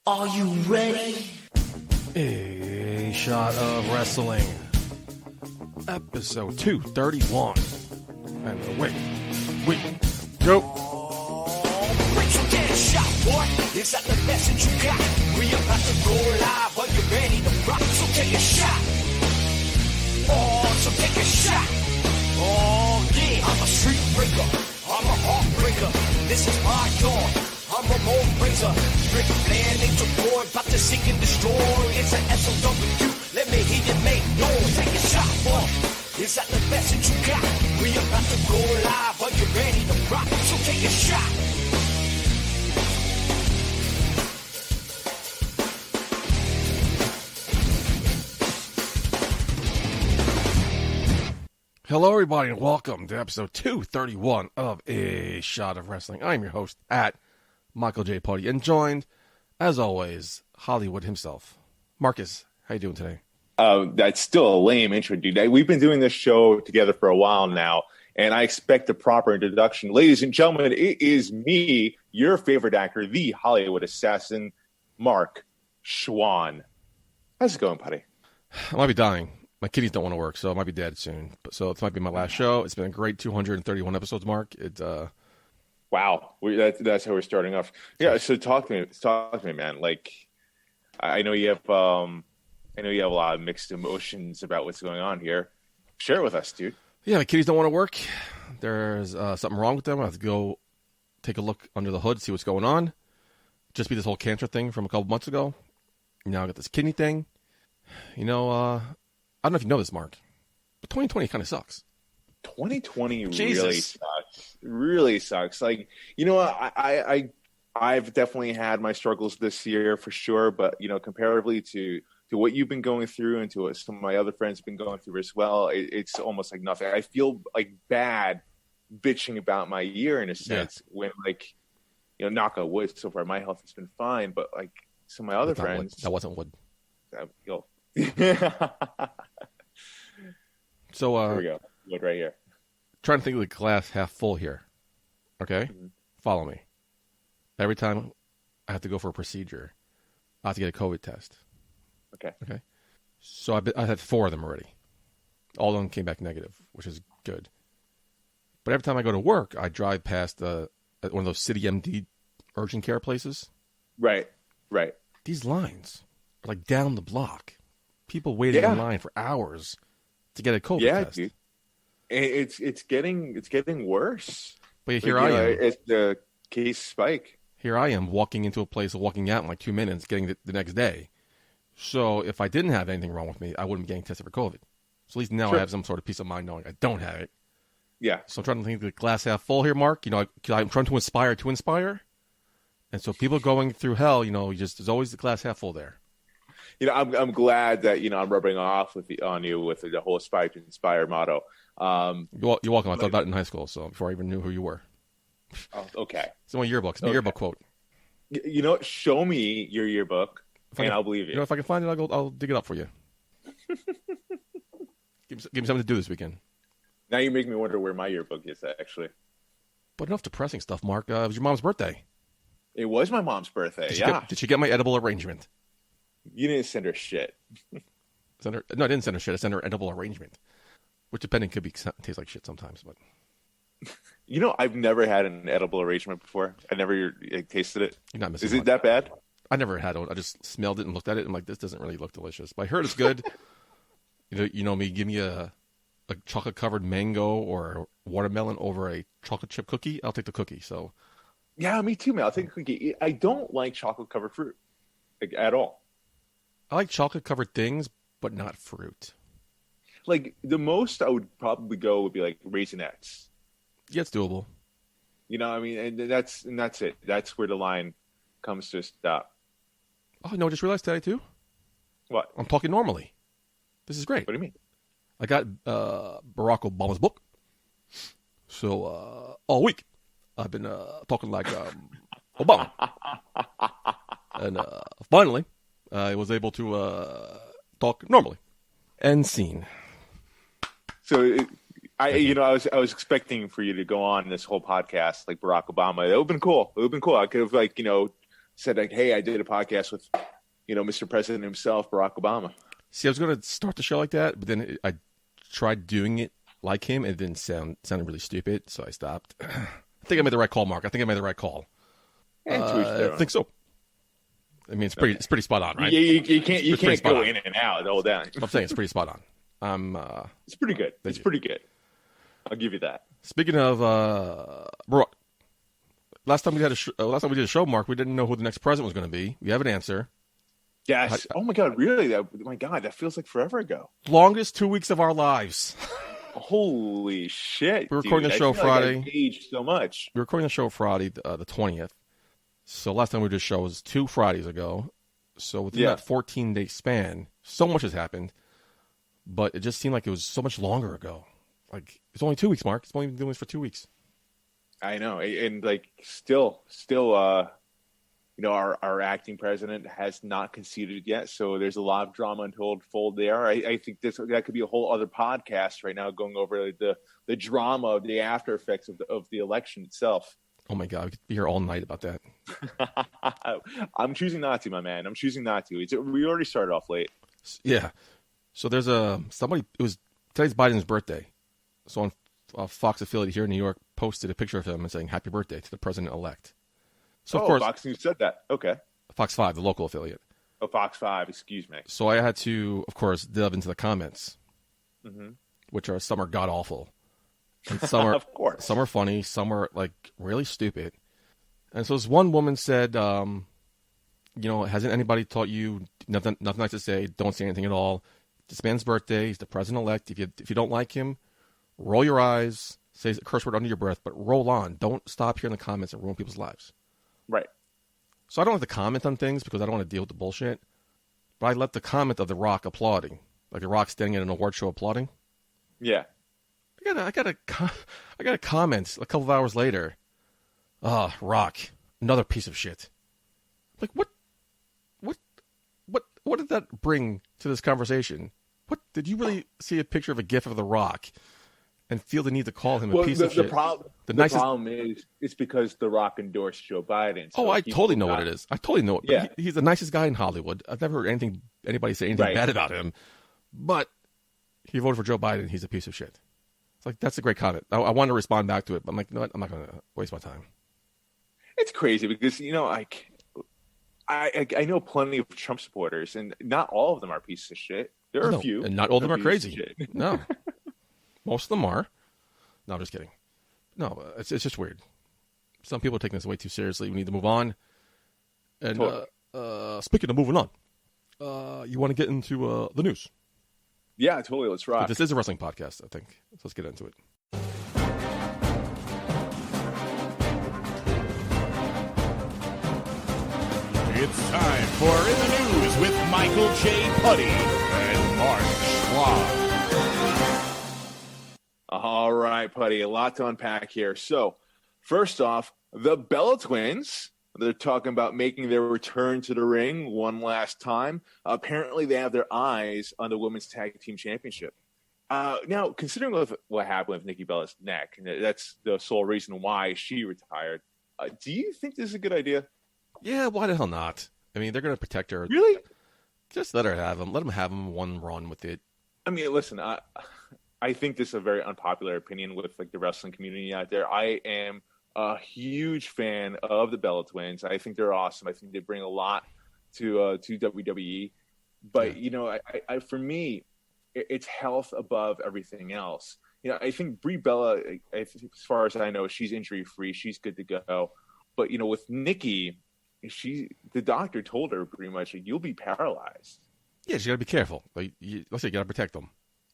Are you ready? A Shot of Wrestling, episode 231. And wait, go. Wait, so get a shot, boy. Is that the best that you got? We about to go live. Are you ready to rock? So take a shot. Oh, so take a shot. Oh, yeah. I'm a street breaker. I'm a heartbreaker. This is my dawn. I'm Ramon Razor. Rick Flair, Nature Boy, about to seek and destroy. It's an SOW. Let me hear you make noise. Take a shot, boy. Is that the best that you got? We about to go live. Are you ready to rock? So take a shot. Hello, everybody, and welcome to episode 231 of A Shot of Wrestling. I'm your host at Michael J. Putty, and joined, as always, Hollywood himself. Marcus, how you doing today? That's still a lame intro, dude. We've been doing this show together for a while now, and I expect a proper introduction. Ladies and gentlemen, it is me, your favorite actor, the Hollywood assassin, Mark Schwann. How's it going, Putty? I might be dying. My kidneys don't want to work, so I might be dead soon. So this might be my last show. It's been a great 231 episodes, Mark. Wow, that's how we're starting off. Yeah, so talk to me, man. Like, I know you have a lot of mixed emotions about what's going on here. Share it with us, dude. Yeah, my kidneys don't want to work. There's something wrong with them. I have to go take a look under the hood, see what's going on. Just be this whole cancer thing from a couple months ago. Now I got this kidney thing. You know, I don't know if you know this, Mark, but 2020 kind of sucks. 2020 Jesus. really sucks. Like, you know, I've definitely had my struggles this year for sure, but you know, comparatively to what you've been going through and to what some of my other friends have been going through as well, it's almost like nothing. I feel like bad bitching about my year in a sense when, like, you know, knock on wood, so far my health has been fine, but like some of my other friends, that wasn't wood. So here we go. Wood right here. Trying to think of the glass half full here. Okay? Mm-hmm. Follow me. Every time I have to go for a procedure, I have to get a COVID test. Okay. So I had 4 of them already. All of them came back negative, which is good. But every time I go to work, I drive past one of those City MD urgent care places. Right. These lines are like down the block. People waiting in line for hours to get a COVID test. Dude. It's getting worse. But here I am. It's the case spike. Here I am walking into a place, walking out in like 2 minutes, getting the next day. So if I didn't have anything wrong with me, I wouldn't be getting tested for COVID. So at least now I have some sort of peace of mind knowing I don't have it. Yeah. So I'm trying to think of the glass half full here, Mark. You know, I'm trying to inspire. And so people going through hell, you know, there's always the glass half full there. You know, I'm glad that, you know, I'm rubbing off on you with the whole aspire to inspire motto. You're welcome. I thought that in high school, so before I even knew who you were. Oh, okay. It's in my yearbook. It's my yearbook quote. You know, show me your yearbook, and I'll believe you. You know, if I can find it, I'll dig it up for you. Give me something to do this weekend. Now you make me wonder where my yearbook is, actually. But enough depressing stuff, Mark. It was your mom's birthday. It was my mom's birthday, Did she get my edible arrangement? You didn't send her shit. No, I didn't send her shit. I sent her edible arrangement. Which, depending, could taste like shit sometimes. But you know, I've never had an edible arrangement before. I never tasted it. You're not missing Is it that bad? I never had one. I just smelled it and looked at it. And I'm like, this doesn't really look delicious. But I heard it's good. You know me. Give me a chocolate covered mango or watermelon over a chocolate chip cookie. I'll take the cookie. So yeah, me too, man. I'll take a cookie. I don't like chocolate covered fruit at all. I like chocolate covered things, but not fruit. Like, the most I would probably go would be like Raisinets. Yeah, it's doable. You know, I mean, and that's it. That's where the line comes to a stop. Oh, no, I just realized today, too. What? I'm talking normally. This is great. What do you mean? I got Barack Obama's book. So, all week, I've been talking like Obama. And finally, I was able to talk normally. End scene. So, I was expecting for you to go on this whole podcast like Barack Obama. It would have been cool. I could have, like, you know, said like, "Hey, I did a podcast with, Mr. President himself, Barack Obama." See, I was going to start the show like that, but then I tried doing it like him, and it didn't sounded really stupid, so I stopped. I think I made the right call, Mark. I think I made the right call. I think so. I mean, it's pretty spot on, right? You can't go in and out the whole time. I'm saying it's pretty spot on. It's pretty good. It's pretty good. I'll give you that. Speaking of, bro, last time we did a show, Mark, we didn't know who the next president was going to be. We have an answer. Yes. Oh my God, really? That feels like forever ago. Longest 2 weeks of our lives. Holy shit! We're recording the show Friday. Like I've aged so much. We're recording the show Friday, the 20th. So last time we did a show was 2 Fridays ago. So within that 14-day span, so much has happened. But it just seemed like it was so much longer ago. Like, it's only 2 weeks, Mark. It's only been doing this for 2 weeks. I know, and like still, our acting president has not conceded yet, so there's a lot of drama unfold there. I think that could be a whole other podcast right now, going over the drama of the after effects of the election itself. Oh my God, we could be here all night about that. I'm choosing not to, my man. I'm choosing not to. We already started off late. Yeah. So there's somebody. It was today's Biden's birthday. So on Fox affiliate here in New York posted a picture of him and saying "Happy Birthday" to the president-elect. So of course, Fox News said that. Okay. Fox 5, the local affiliate. Oh, Fox 5. Excuse me. So I had to, of course, delve into the comments, mm-hmm. which are some are god awful, and some are of course. Some are funny, some are like really stupid. And so this one woman said, hasn't anybody taught you nothing nice to say? Don't say anything at all. This man's birthday. He's the president-elect. If you don't like him, roll your eyes, say a curse word under your breath, but roll on. Don't stop here in the comments and ruin people's lives. Right. So I don't have to comment on things because I don't want to deal with the bullshit. But I let the comment of The Rock applauding, like The Rock standing at an award show applauding. Yeah. I got a comment a couple of hours later. Rock, another piece of shit. Like what did that bring to this conversation? What did you really see a picture of a GIF of The Rock and feel the need to call him a piece of shit? The problem is it's because The Rock endorsed Joe Biden. So I totally know what it is. I totally know it. Yeah. He's the nicest guy in Hollywood. I've never heard anybody say anything bad about him. But he voted for Joe Biden. He's a piece of shit. It's like, that's a great comment. I wanted to respond back to it, but I'm like, you know what? I'm not going to waste my time. It's crazy because, I know plenty of Trump supporters, and not all of them are pieces of shit. There are a few. And not all of them are crazy. No. Most of them are. No, I'm just kidding. No, it's just weird. Some people are taking this way too seriously. We need to move on. And totally. Speaking of moving on, you want to get into the news? Yeah, totally. Let's rock. But this is a wrestling podcast, I think. So let's get into it. It's time for In the News with Michael J. Putty and Mark Schwab. All right, Putty, a lot to unpack here. So, first off, the Bella Twins, they're talking about making their return to the ring one last time. Apparently, they have their eyes on the Women's Tag Team Championship. Now, considering what happened with Nikki Bella's neck, and that's the sole reason why she retired, do you think this is a good idea? Yeah, why the hell not? I mean, they're going to protect her. Really? Just let her have them. Let them have them one run with it. I mean, listen, I think this is a very unpopular opinion with like the wrestling community out there. I am a huge fan of the Bella Twins. I think they're awesome. I think they bring a lot to WWE. But, I for me, it's health above everything else. I think Brie Bella, as far as I know, she's injury-free. She's good to go. But, with Nikki, the doctor told her pretty much, you'll be paralyzed. Yeah, she got to be careful. Let's say you got to protect them.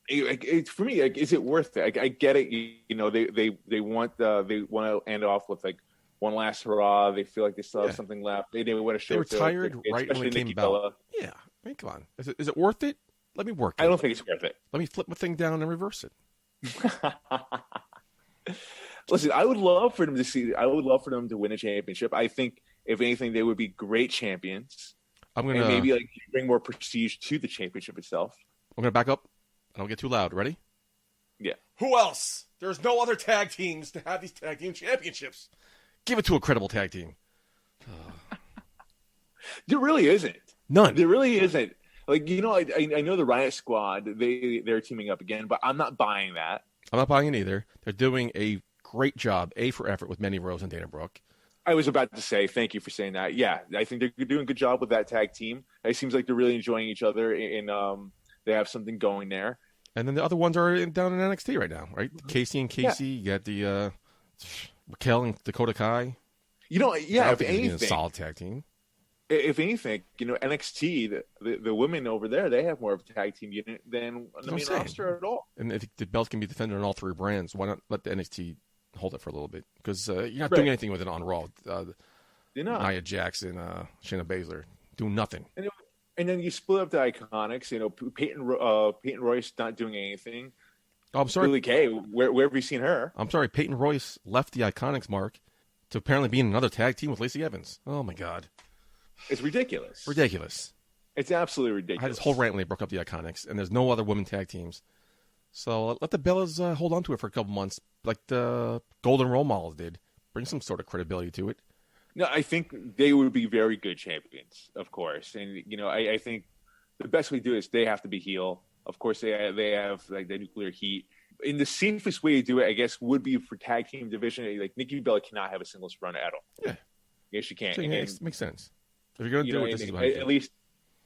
For me, is it worth it? I get it. They want to end off with like one last hurrah. They feel like they still have something left. They want to show. They retired right when it came about. Yeah, I mean, come on. Is it worth it? Let me work. I don't think it's worth it. Let me flip my thing down and reverse it. Listen, I would love for them to win a championship. I think if anything, they would be great champions. And maybe like bring more prestige to the championship itself. I'm gonna back up. I don't get too loud. Ready? Yeah. Who else? There's no other tag teams to have these tag team championships. Give it to a credible tag team. There really isn't. None. There really isn't. Like, I know the Riot Squad, they're teaming up again, but I'm not buying that. I'm not buying it either. They're doing a great job, A for effort, with Mandy Rose and Dana Brooke. I was about to say, thank you for saying that. Yeah, I think they're doing a good job with that tag team. It seems like they're really enjoying each other, and they have something going there. And then the other ones are down in NXT right now, right? Casey and Casey. Yeah. You got the Raquel and Dakota Kai. If anything, a solid tag team. If anything, NXT, the women over there, they have more of a tag team unit than the main roster at all. And if the belts can be defended on all three brands, why not let the NXT hold it for a little bit? Because you're not doing anything with it on Raw. You're not. Nia Jax and Shayna Baszler do nothing. And then you split up the Iconics. Peyton Royce not doing anything. Oh, I'm sorry. Billie Kay, where have you seen her? I'm sorry. Peyton Royce left the Iconics, Mark, to apparently be in another tag team with Lacey Evans. Oh, my God. It's ridiculous. It's absolutely ridiculous. I had this whole rant when they broke up the Iconics, and there's no other women tag teams. So let the Bellas hold on to it for a couple months, like the Golden Role Models did. Bring some sort of credibility to it. No, I think they would be very good champions, of course. And, I think the best way to do it is they have to be heel. Of course, they have like the nuclear heat. And the safest way to do it, I guess, would be for tag team division. Like, Nikki Bella cannot have a singles run at all. Yeah. Yes, she can't. So, it makes sense. If you're going to do it, this is about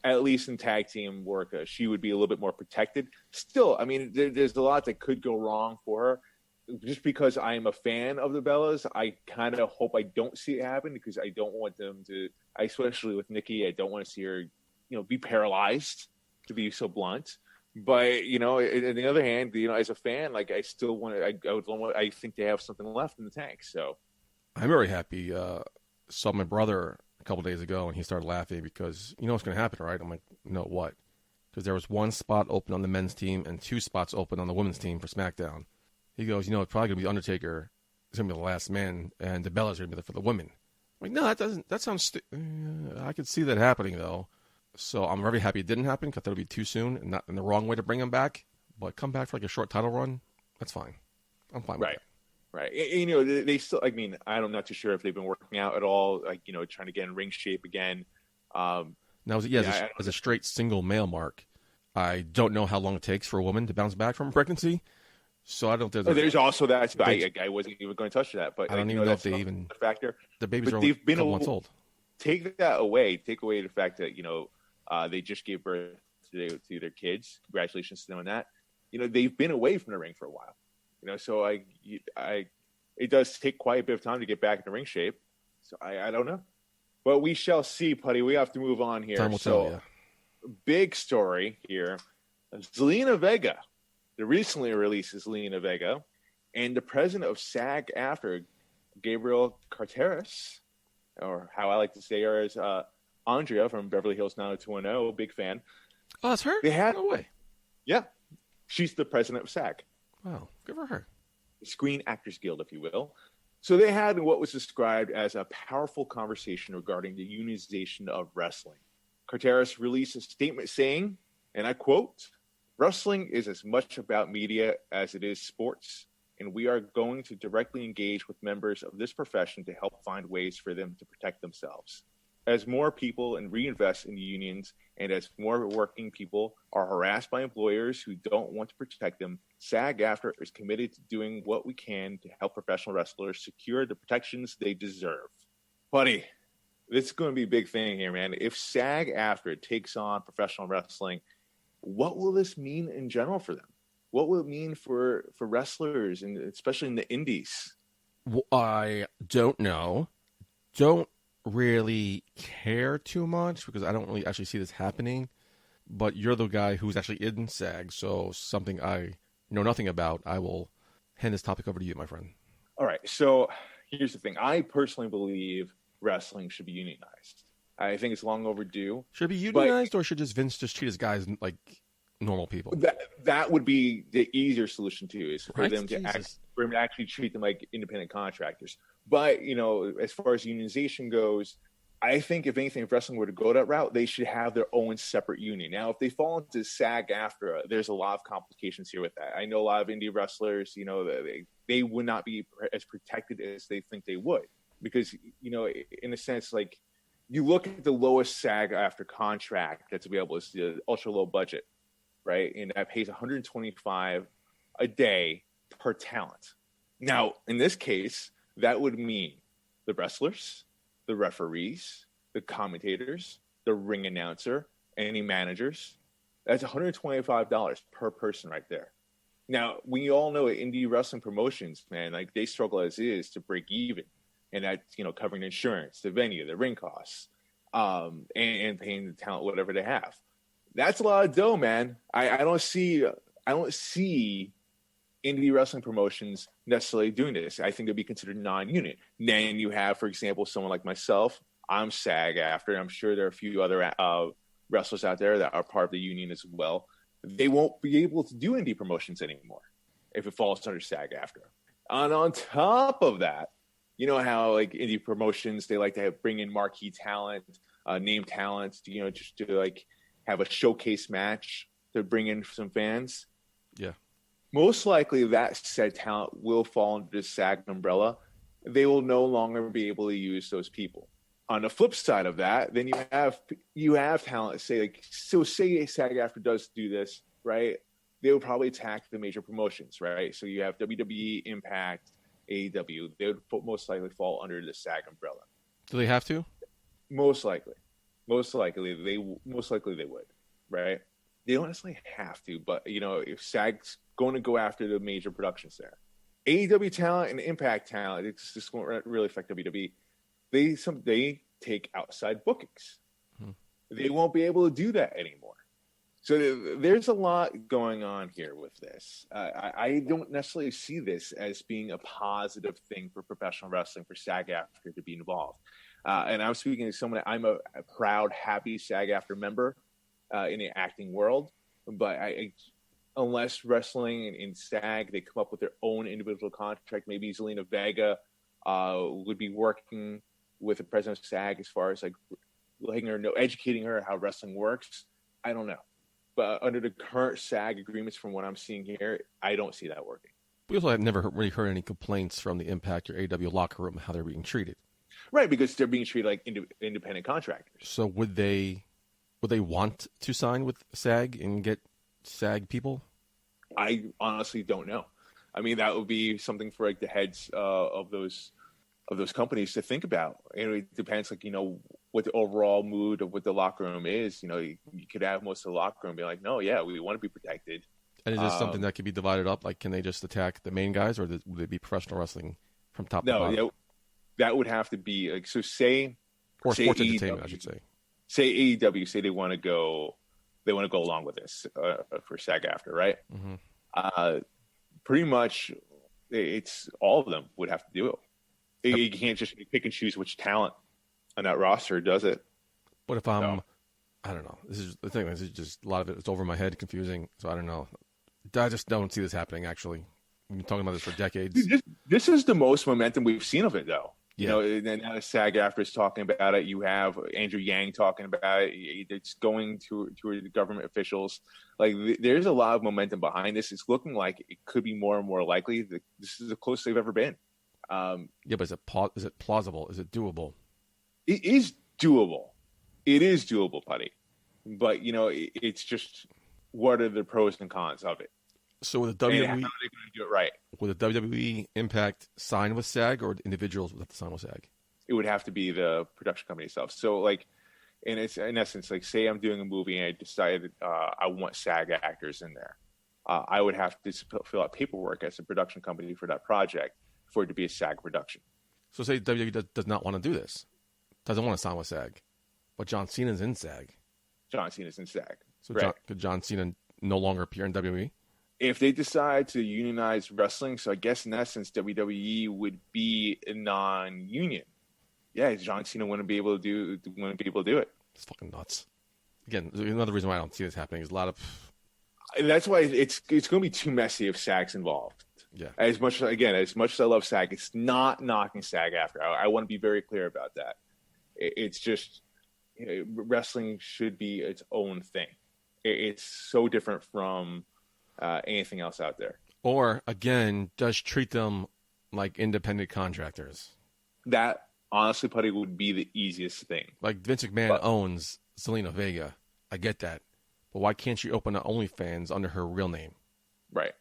at least in tag team work, she would be a little bit more protected. Still, I mean, there's a lot that could go wrong for her. Just because I am a fan of the Bellas, I kind of hope I don't see it happen, because I don't want them to, especially with Nikki, I don't want to see her, be paralyzed, to be so blunt. But, on the other hand, as a fan, like, I still want to, I think they have something left in the tank. So I'm very happy. Saw my brother a couple days ago, and he started laughing because what's going to happen, right? I'm like, no, what? Because there was one spot open on the men's team and 2 spots open on the women's team for SmackDown. He goes, it's probably going to be Undertaker. It's going to be the last man, and the Bellas are going to be there for the women. I'm like, no, that sounds I could see that happening, though. So I'm very happy it didn't happen, because that would be too soon and not in the wrong way to bring him back. But come back for like a short title run, that's fine. I'm fine with that. Right. They still, I'm not too sure if they've been working out at all, trying to get in ring shape again. Now, as a straight single male, Mark, I don't know how long it takes for a woman to bounce back from pregnancy. So I don't. There's also that. I wasn't even going to touch that, but I don't even know if they even factor. The babies are only a couple months old. Take that away. Take away the fact that they just gave birth to their kids. Congratulations to them on that. They've been away from the ring for a while. So it does take quite a bit of time to get back into ring shape. So I don't know, but we shall see, Putty. We have to move on here. Time will tell, yeah. Big story here. Zelina Vega. The recently released Zelina Vega, and the president of SAG-AFTRA, Gabriel Carteris, or how I like to say her is Andrea from Beverly Hills 90210, big fan. Oh, that's her? No way. Yeah. She's the president of SAG. Wow, good for her. Screen Actors Guild, if you will. So they had what was described as a powerful conversation regarding the unionization of wrestling. Carteris released a statement saying, and I quote, "Wrestling is as much about media as it is sports, and we are going to directly engage with members of this profession to help find ways for them to protect themselves. As more people reinvest in unions, and as more working people are harassed by employers who don't want to protect them, SAG-AFTRA is committed to doing what we can to help professional wrestlers secure the protections they deserve." Buddy, this is going to be a big thing here, man. If SAG-AFTRA takes on professional wrestling, what will this mean in general for them? What will it mean for wrestlers, and especially in the indies? Well, I don't know. Don't really care too much, because I don't really actually see this happening. But you're the guy who's actually in SAG, so something I know nothing about. I will hand this topic over to you, my friend. All right. So here's the thing. I personally believe wrestling should be unionized. I think it's long overdue. Should it be unionized, or should Vince just treat his guys like normal people? That would be the easier solution too, is for Right? them to actually treat them like independent contractors. But as far as unionization goes, I think if anything, if wrestling were to go that route, they should have their own separate union. Now, if they fall into SAG-AFTRA, there's a lot of complications here with that. I know a lot of indie wrestlers, they would not be as protected as they think they would, because in a sense, like, you look at the lowest SAG after contract that's available is the ultra low budget, right? And that pays $125 a day per talent. Now, in this case, that would mean the wrestlers, the referees, the commentators, the ring announcer, any managers. That's $125 per person right there. Now, we all know indie wrestling promotions, man, like they struggle as is to break even. And that's, covering insurance, the venue, the ring costs, and paying the talent whatever they have. That's a lot of dough, man. I don't see indie wrestling promotions necessarily doing this. I think it'd be considered non-unit. Then you have, for example, someone like myself. I'm SAG-AFTRA. I'm sure there are a few other wrestlers out there that are part of the union as well. They won't be able to do indie promotions anymore if it falls under SAG-AFTRA. And on top of that, you know how like indie promotions, they like to bring in marquee talent, name talent, just to like have a showcase match to bring in some fans. Yeah. Most likely that said talent will fall under the SAG umbrella. They will no longer be able to use those people. On the flip side of that, then you have talent. Say SAG-AFTRA does do this, right? They will probably attack the major promotions, right? So you have WWE, Impact, AEW. They would most likely fall under the SAG umbrella. Do they have to? Most likely they would, right? They don't necessarily have to, but if SAG's going to go after the major productions there, AEW talent and Impact talent, it's just won't really affect WWE. They take outside bookings. They won't be able to do that anymore. So there's a lot going on here with this. I don't necessarily see this as being a positive thing for professional wrestling, for SAG-AFTRA to be involved. And I'm speaking as someone, I'm a proud, happy SAG-AFTRA member in the acting world. But unless wrestling and SAG, they come up with their own individual contract, maybe Zelina Vega would be working with the president of SAG as far as like letting her know, educating her how wrestling works. I don't know. But under the current SAG agreements, from what I'm seeing here, I don't see that working. We also have never really heard any complaints from the Impact or AEW locker room how they're being treated. Right, because they're being treated like independent contractors. So would they want to sign with SAG and get SAG people? I honestly don't know. I mean, that would be something for like the heads of those companies to think about. And it depends, like, what the overall mood of what the locker room is. You could have most of the locker room be like, no, yeah, we want to be protected. And is this something that could be divided up? Like, can they just attack the main guys, or would it be professional wrestling from top to bottom? No, that would have to be like, so say, or sports AEW, entertainment, I should say. Say AEW, say they want to go along with this for SAG-AFTRA, right? Mm-hmm. Pretty much, it's all of them would have to do it. You can't just pick and choose which talent on that roster does it. But if I don't know. This is the thing. This is just a lot of it. It's over my head, confusing. So I don't know. I just don't see this happening. Actually, we've been talking about this for decades. This is the most momentum we've seen of it, though. Yeah. And now SAG-AFTRA is talking about it. You have Andrew Yang talking about it. It's going to the government officials. Like, there's a lot of momentum behind this. It's looking like it could be more and more likely that this is the closest they've ever been. Yeah, but is it plausible? Is it doable? It is doable. It is doable, Putty. But it's just, what are the pros and cons of it? So with the WWE, and how are they going to do it right? Would the WWE Impact sign with SAG, or individuals would have to sign with SAG? It would have to be the production company itself. So, like, and it's in essence, like, say I'm doing a movie and I decided I want SAG actors in there. I would have to fill out paperwork as a production company for that project for it to be a SAG production. So say WWE does not want to do this, doesn't want to sign with SAG, but John Cena's in SAG. John Cena's in SAG. So right. Could John Cena no longer appear in WWE? If they decide to unionize wrestling, so I guess in essence WWE would be a non-union. Yeah, John Cena wouldn't be able to do it. It's fucking nuts. Again, another reason why I don't see this happening is a lot of. That's why it's going to be too messy if SAG's involved. Yeah. As much as I love SAG, it's not knocking SAG-AFTRA. I want to be very clear about that. It's just wrestling should be its own thing. It's so different from anything else out there. Or again, just treat them like independent contractors. That honestly, Putty, would be the easiest thing. Like Vince McMahon owns Zelina Vega. I get that. But why can't she open an OnlyFans under her real name? Right.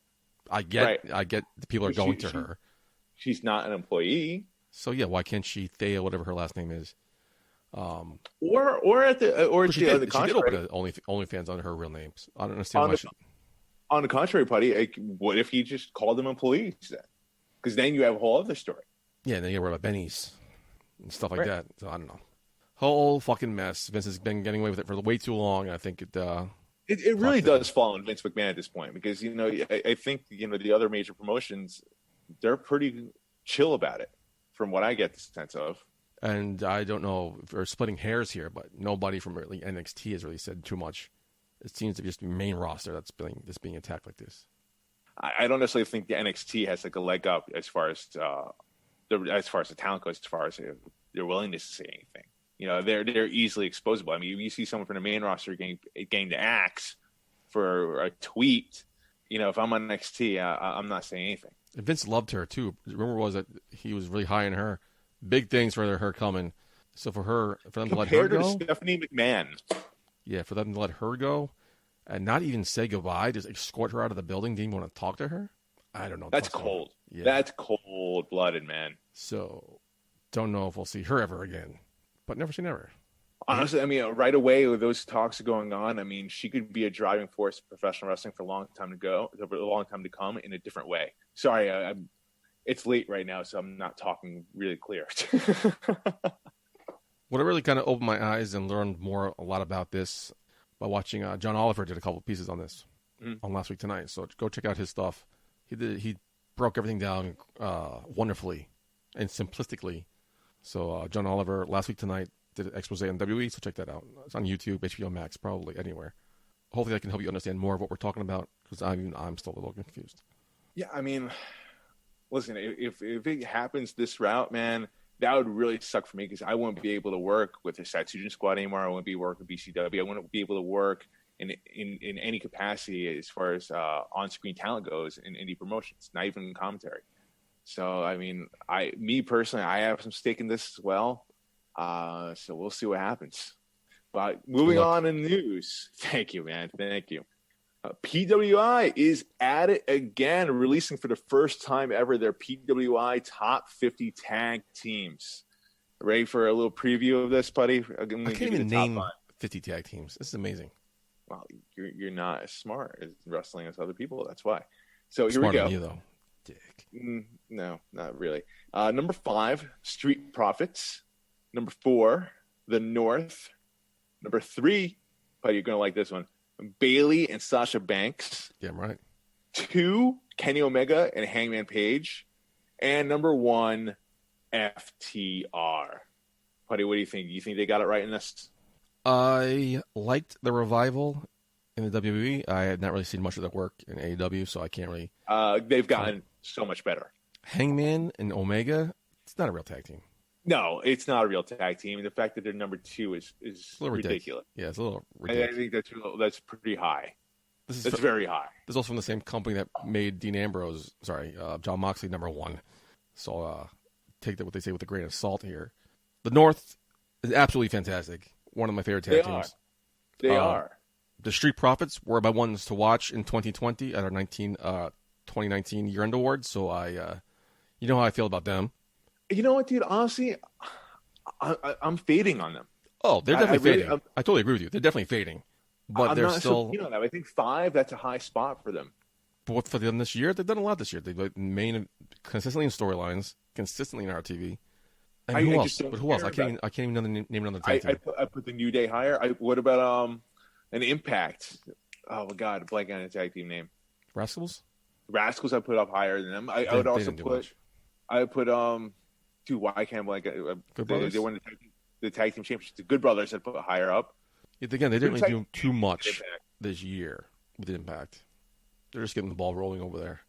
I get the people are going to her. She's not an employee. So yeah, why can't she Thea, whatever her last name is? Or at the or she the did contrary. open OnlyFans under her real names. I don't understand why she. On the contrary, Putty, like, what if he just called them employees then? Because then you have a whole other story. Yeah, and then you worry about Benny's and stuff like that. So I don't know. Whole fucking mess. Vince has been getting away with it for way too long. I think it really does fall on Vince McMahon at this point, because I think the other major promotions, they're pretty chill about it, from what I get the sense of. And I don't know if we're splitting hairs here, but nobody from really NXT has really said too much. It seems to be just the main roster that's being attacked like this. I don't necessarily think the NXT has like a leg up as far as the talent goes, as far as their willingness to say anything. They're easily exposable. I mean, you see someone from the main roster getting the axe for a tweet. If I'm on NXT, I'm not saying anything. And Vince loved her too. The rumor was that he was really high on her. Big things for her coming. So for them to let her go, compared to Stephanie McMahon. Yeah, for them to let her go and not even say goodbye, just escort her out of the building, didn't even want to talk to her. I don't know. That's cold. Yeah. That's cold-blooded, man. So, don't know if we'll see her ever again. But never say never. Honestly, I mean, right away with those talks going on, I mean, she could be a driving force of professional wrestling for a long time to come in a different way. Sorry, it's late right now, so I'm not talking really clear. What really kind of opened my eyes and learned a lot about this by watching John Oliver did a couple of pieces on this on Last Week Tonight. So go check out his stuff. He broke everything down wonderfully and simplistically. So John Oliver, Last Week Tonight, did an expose on WWE, so check that out. It's on YouTube, HBO Max, probably anywhere. Hopefully that can help you understand more of what we're talking about, because I'm still a little confused. Yeah, I mean, listen, if it happens this route, man, that would really suck for me, because I wouldn't be able to work with the Satsujin Squad anymore. I wouldn't be working with BCW. I wouldn't be able to work in any capacity as far as on-screen talent goes in indie promotions, not even in commentary. So, I mean, me personally, I have some stake in this as well. So we'll see what happens. But moving on in news. Thank you, man. Thank you. PWI is at it again, releasing for the first time ever their PWI Top 50 Tag Teams. Ready for a little preview of this, buddy? I can't even name 50 tag teams. This is amazing. Well, you're not as smart as wrestling as other people. That's why. So here Smarter we go. Than you, though. Dick. No, not really. Number 5, Street Profits. Number 4, The North. Number 3, buddy, you're going to like this one, Bailey and Sasha Banks. Damn right. 2, Kenny Omega and Hangman Page. And number 1, FTR. Buddy, what do you think? Do you think they got it right in this? I liked the revival in the WWE. I had not really seen much of their work in AEW, so I can't really... They've gotten so much better. Hangman and Omega, it's not a real tag team. No, it's not a real tag team. The fact that they're number 2 is ridiculous. Yeah, it's a little ridiculous. I think that's pretty high. That's very high. This is also from the same company that made Jon Moxley number 1. So take that what they say with a grain of salt here. The North is absolutely fantastic. One of my favorite tag teams. They are. The Street Profits were my ones to watch in 2020 at our 2019 year-end awards. So you know how I feel about them. You know what, dude? Honestly, I'm fading on them. Oh, they're definitely fading. I totally agree with you. They're definitely fading. But they're still... on them. I think 5, that's a high spot for them. But what for them this year? They've done a lot this year. They've been consistently in storylines, consistently in RTV. And who else? But who else? I can't even name another tag team. I put the New Day higher. What about an Impact? Oh, my God. Blank on a tag team name. Rascals? Rascals I put up higher than them. I would also put... I put... Dude, why can't blank? They won the tag team championship. The Good Brothers I'd put higher up. Yeah, again, they didn't really do too much this year with Impact. They're just getting the ball rolling over there.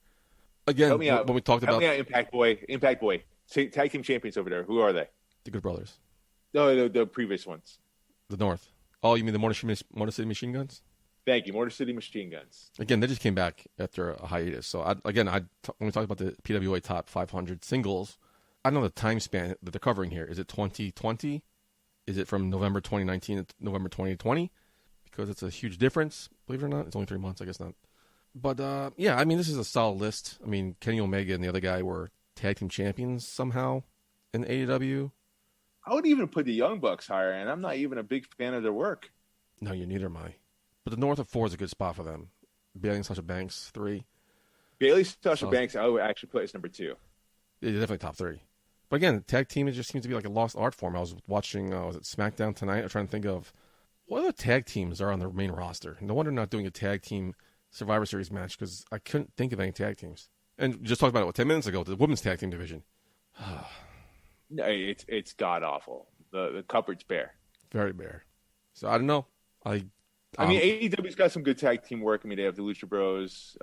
Again, when we talked about... Impact Boy. Tag team champions over there. Who are they? The Good Brothers. No, the previous ones. The North. Oh, you mean the Motor City Machine Guns? Thank you, Motor City Machine Guns. Again, they just came back after a hiatus. So, when we talked about the PWA Top 500 singles, I don't know the time span that they're covering here. Is it 2020? Is it from November 2019 to November 2020? Because it's a huge difference, believe it or not. It's only 3 months, I guess not. But, yeah, I mean, this is a solid list. I mean, Kenny Omega and the other guy were tag team champions somehow in AEW. I would even put the Young Bucks higher, and I'm not even a big fan of their work. No, you're neither am I. But the North of 4 is a good spot for them. Bailey and Sasha Banks, 3. Bailey, Sasha Banks, I would actually put as number 2. Yeah, definitely top 3. But again, tag team, it just seems to be like a lost art form. I was watching, was it SmackDown tonight? I was trying to think of what other tag teams are on the main roster. No wonder they're not doing a tag team Survivor Series match, because I couldn't think of any tag teams. And just talked about it 10 minutes ago, the women's tag team division. No, it's god awful. The cupboard's bare. Very bare. So I don't know. I mean, AEW's got some good tag team work. I mean, they have the Lucha Bros.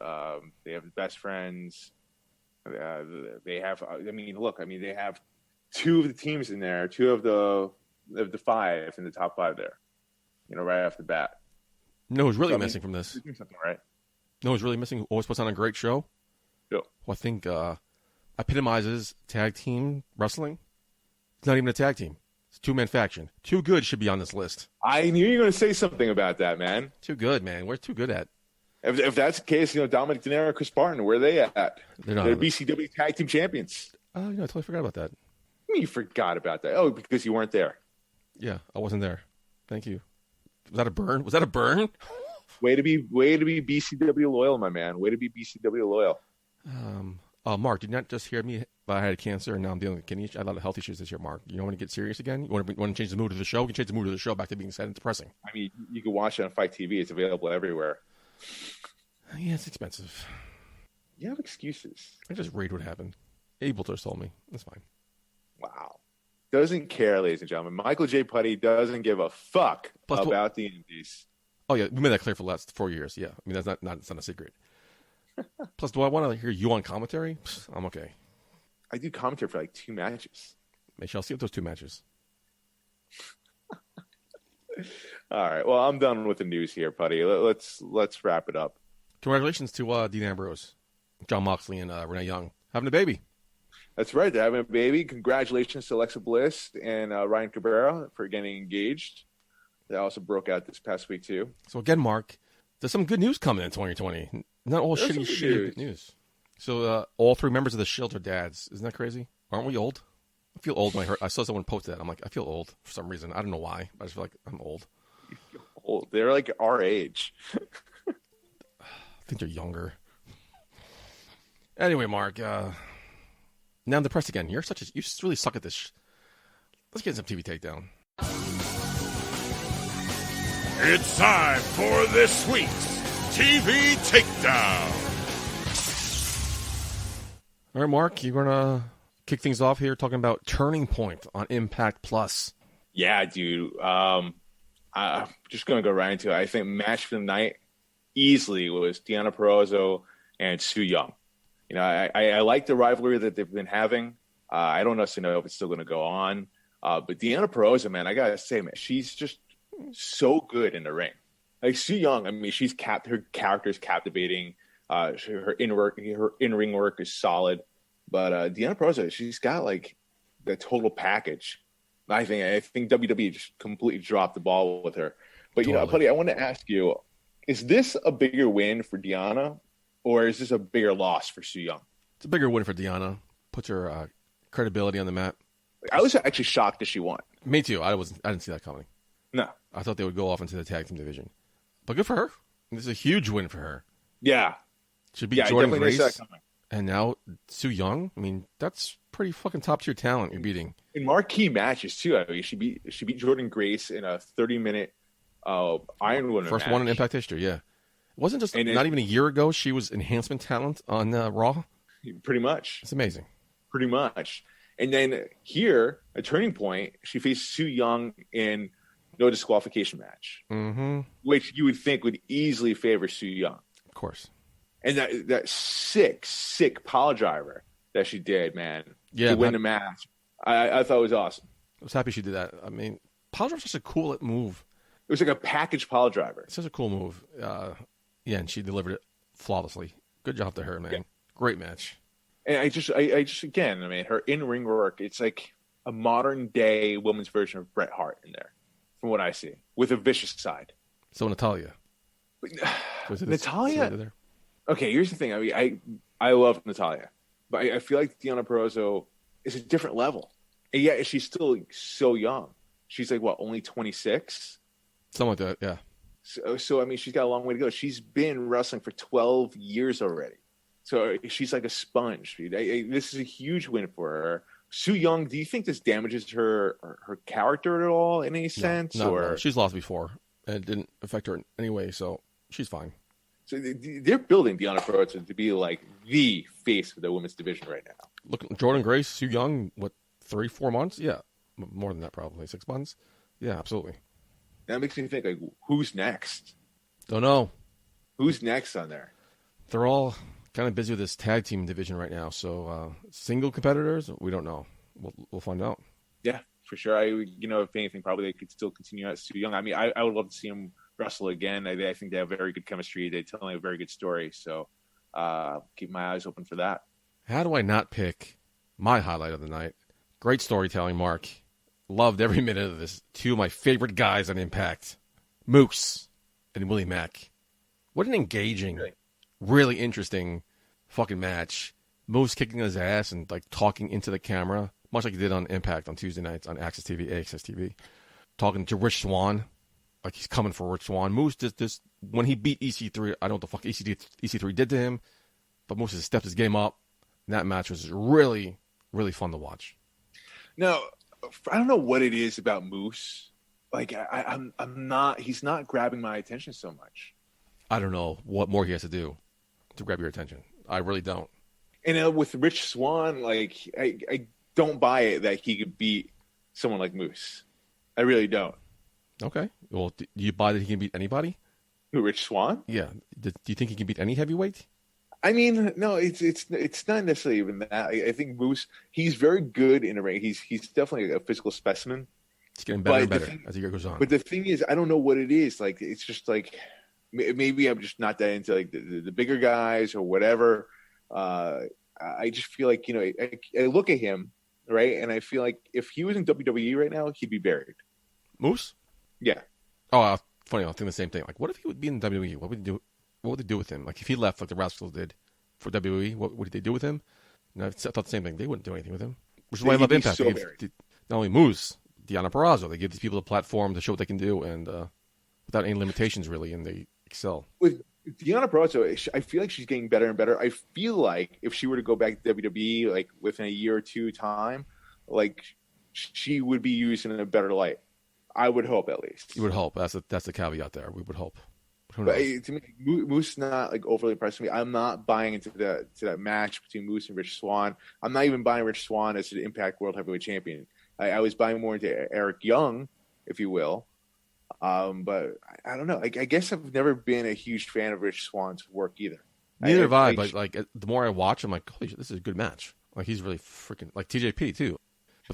They have the Best Friends. They have. I mean, look. I mean, they have 2 of the teams in there. 2 of the 5 in the top 5 there. You know, right off the bat. No, who's really missing from this? Doing something right. No, who's really missing? Who always puts on a great show? Yep. Who I think epitomizes tag team wrestling. It's not even a tag team. It's a 2-man faction. Too Good should be on this list. I knew you were going to say something about that, man. Too Good, man. We're too good at. If that's the case, Dominic De Niro, Chris Barton, where are they at? They're not. They're BCW tag team champions. Oh, I totally forgot about that. I mean, you forgot about that. Oh, because you weren't there. Yeah, I wasn't there. Thank you. Was that a burn? Was that a burn? Way to be BCW loyal, my man. Way to be BCW loyal. Mark, did you not just hear me? I had cancer, and now I'm dealing with kidney. I had a lot of health issues this year, Mark. You don't want to get serious again? You want to change the mood of the show? We can change the mood of the show back to being sad and depressing. I mean, you can watch it on Fight TV. It's available everywhere. Yeah, it's expensive. You have excuses. I just read what happened. Abel just told me. That's fine. Wow. Doesn't care, ladies and gentlemen. Michael J. Putty doesn't give a fuck about the indies. Oh, yeah. We made that clear for the last 4 years. Yeah. I mean, that's not a secret. Plus, do I want to hear you on commentary? I'm okay. I do commentary for like 2 matches. Maybe I'll see those 2 matches. All right. Well, I'm done with the news here, Putty. Let's wrap it up. Congratulations to Dean Ambrose, John Moxley, and Renee Young having a baby. That's right. They're having a baby. Congratulations to Alexa Bliss and Ryan Cabrera for getting engaged. That also broke out this past week, too. So, again, Mark, there's some good news coming in 2020. Not all shitty good news. So, all 3 members of the Shield are dads. Isn't that crazy? Aren't we old? I feel old when I saw someone post that. I'm like, I feel old for some reason. I don't know why. I just feel like I'm old. You feel old. They're like our age. I think they're younger. Anyway, Mark, now I'm depressed again. You really suck at this. Let's get some TV takedown. It's time for this week's TV Takedown. All right, Mark, you're going to kick things off here talking about Turning Point on Impact Plus. Yeah, dude. I'm just going to go right into it. I think match for the night easily was Deonna Purrazzo and Su Yung. You know, I like the rivalry that they've been having. I don't necessarily know if it's still going to go on. But Deonna Purrazzo, man, I got to say, man, she's just so good in the ring. Like Su Yung, I mean, her character is captivating. Her in-ring work is solid. But Deonna Purrazzo, she's got like the total package. I think WWE just completely dropped the ball with her. But you know, Putty, I want to ask you: is this a bigger win for Deonna, or is this a bigger loss for Su Yung? It's a bigger win for Deonna. Puts her credibility on the map. I was actually shocked that she won. Me too. I didn't see that coming. No, I thought they would go off into the tag team division. But good for her. This is a huge win for her. Yeah. Should beat Jordan Grace. And now Su Yung. I mean, that's pretty fucking top tier talent you're beating. In marquee matches too. I mean, she beat Jordan Grace in a 30-minute Iron Woman First match. one in Impact history, yeah. It wasn't just not even a year ago she was enhancement talent on Raw. Pretty much. It's amazing. Pretty much. And then here, a Turning Point, she faced Su Yung in no disqualification match, which you would think would easily favor Su Yung. Of course. And that sick pile driver that she did, man, to win the match, I thought it was awesome. I was happy she did that. I mean, pile driver's such a cool move. It was like a package pile driver. It's such a cool move. Yeah, and she delivered it flawlessly. Good job to her, man. Yeah. Great match. And I just again, I mean, her in-ring work, it's like a modern day woman's version of Bret Hart in there, from what I see, with a vicious side. So Natalia. Natalia. Okay, here's the thing. I mean, I love Natalia, but I feel like Deonna Purrazzo is a different level, and yet she's still so young. She's like what, only 26? Something like that, yeah. So I mean, she's got a long way to go. She's been wrestling for 12 years already. So she's like a sponge. This is a huge win for her. Su Yung, do you think this damages her character at all in any sense? No. She's lost before, and it didn't affect her in any way, so she's fine. So they're building Deonna Purrazzo to be like the face of the women's division right now. Look, Jordan Grace, Su Yung, what, 3-4 months? Yeah, more than that probably, 6 months. Yeah, absolutely. That makes me think, like, who's next? Don't know. Who's next on there? They're all kind of busy with this tag team division right now. So single competitors, we don't know. We'll find out. Yeah, for sure. If anything, probably they could still continue at Su Yung. I mean, I would love to see him wrestle again. I think they have very good chemistry. They tell a very good story. So keep my eyes open for that. How do I not pick my highlight of the night? Great storytelling, Mark. Loved every minute of this. Two of my favorite guys on Impact, Moose and Willie Mack. What an engaging, really interesting fucking match. Moose kicking his ass and like talking into the camera, much like he did on Impact on Tuesday nights on AXS TV, talking to Rich Swann, like he's coming for Rich Swann. Moose just this when he beat EC3, I don't know what the fuck EC3 did to him, but Moose has stepped his game up. And that match was really, really fun to watch. No, I don't know what it is about Moose. Like I'm not. He's not grabbing my attention so much. I don't know what more he has to do to grab your attention. I really don't. And with Rich Swann, like I don't buy it that he could beat someone like Moose. I really don't. Okay. Well, do you buy that he can beat anybody? Who, Rich Swann? Yeah. Do you think he can beat any heavyweight? I mean, no, it's not necessarily even that. I think Moose, he's very good in a ring. He's definitely a physical specimen. He's getting better and better as the year goes on. But the thing is, I don't know what it is. Like, it's just like maybe I'm just not that into like the bigger guys or whatever. I just feel like, I look at him, right, and I feel like if he was in WWE right now, he'd be buried. Moose? Yeah. Oh, funny. I think the same thing. Like, what if he would be in WWE? What would he do? What would they do with him? Like, if he left, like the Rascals did for WWE, what would they do with him? And I thought the same thing. They wouldn't do anything with him. Which is why I love Impact. So not only Moose, Deonna Purrazzo, they give these people a platform to show what they can do, and without any limitations, really, and they excel. With Deonna Purrazzo, I feel like she's getting better and better. I feel like if she were to go back to WWE, like within a year or two time, like she would be used in a better light. I would hope, at least. You would hope. That's the caveat there. We would hope. But to me, Moose not like overly impressed with me. I'm not buying into that match between Moose and Rich Swann. I'm not even buying Rich Swann as an Impact World Heavyweight Champion. I was buying more into Eric Young, if you will. But I don't know. I guess I've never been a huge fan of Rich Swann's work either. Neither have I. But like the more I watch, I'm like, holy shit, this is a good match. Like he's really freaking like TJP too.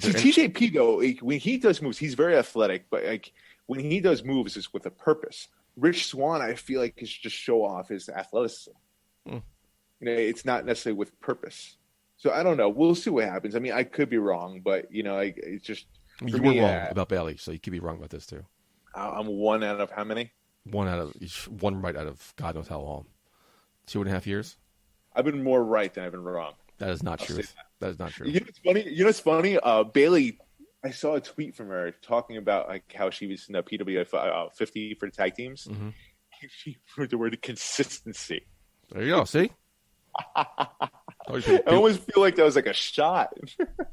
See, TJP though, when he does moves, he's very athletic. But like when he does moves, it's with a purpose. Rich Swann, I feel like, is just show off his athleticism. It's not necessarily with purpose. So I don't know. We'll see what happens. I mean, I could be wrong, but it's just you were wrong about Bayley, so you could be wrong about this too. I'm one out of how many? One right out of God knows how long. 2.5 years. I've been more right than I've been wrong. That is not true. That is not true. You know what's funny? Bayley. I saw a tweet from her talking about like how she was in the PWI 50 for the tag teams. Mm-hmm. She used the word consistency. There you go. See? I almost feel like that was like a shot.